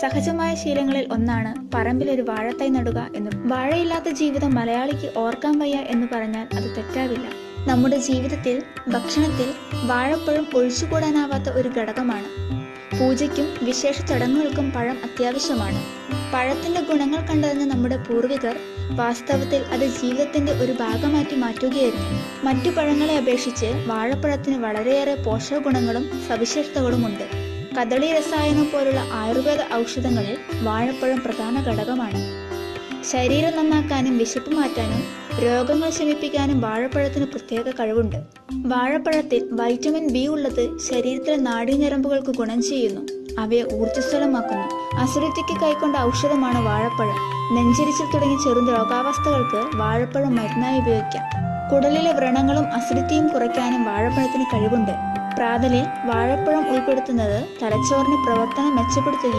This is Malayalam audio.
സഹജമായ ശീലങ്ങളിൽ ഒന്നാണ് പറമ്പിലൊരു വാഴത്തൈ നടുക എന്നും. വാഴയില്ലാത്ത ജീവിതം മലയാളിക്ക് ഓർക്കാൻ വയ്യ എന്ന് പറഞ്ഞാൽ അത് തെറ്റാവില്ല. നമ്മുടെ ജീവിതത്തിൽ ഭക്ഷണത്തിൽ വാഴപ്പഴം ഒഴിച്ചുകൂടാനാവാത്ത ഒരു ഘടകമാണ്. പൂജയ്ക്കും വിശേഷ ചടങ്ങുകൾക്കും പഴം അത്യാവശ്യമാണ്. പഴത്തിന്റെ ഗുണങ്ങൾ കണ്ടറിഞ്ഞ നമ്മുടെ പൂർവികർ വാസ്തവത്തിൽ അത് ജീവിതത്തിന്റെ ഒരു ഭാഗമാക്കി മാറ്റുകയായിരുന്നു. മറ്റു പഴങ്ങളെ അപേക്ഷിച്ച് വാഴപ്പഴത്തിന് വളരെയേറെ പോഷക ഗുണങ്ങളും സവിശേഷതകളുമുണ്ട്. കദളി രസായനം പോലുള്ള ആയുർവേദ ഔഷധങ്ങളിൽ വാഴപ്പഴം പ്രധാന ഘടകമാണ്. ശരീരം നന്നാക്കാനും വിശപ്പ് മാറ്റാനും രോഗങ്ങൾ ശമിപ്പിക്കാനും വാഴപ്പഴത്തിന് പ്രത്യേക കഴിവുണ്ട്. വാഴപ്പഴത്തിൽ വൈറ്റമിൻ ബി ഉള്ളത് ശരീരത്തിലെ നാഡീഞരമ്പുകൾക്ക് ഗുണം ചെയ്യുന്നു, അവയെ ഊർജ്ജസ്വലമാക്കുന്നു. അസിഡിറ്റിക്ക് കൈക്കൊണ്ട ഔഷധമാണ് വാഴപ്പഴം. നെഞ്ചരിച്ചിൽ തുടങ്ങിയ ചെറു രോഗാവസ്ഥകൾക്ക് വാഴപ്പഴം മരുന്നായി ഉപയോഗിക്കാം. കുടലിലെ വ്രണങ്ങളും അസിഡിറ്റിയും കുറയ്ക്കാനും വാഴപ്പഴത്തിന് കഴിവുണ്ട്. പ്രാതലിൽ വാഴപ്പഴം ഉൾപ്പെടുത്തുന്നത് തലച്ചോറിന് പ്രവർത്തനം മെച്ചപ്പെടുത്തുകയും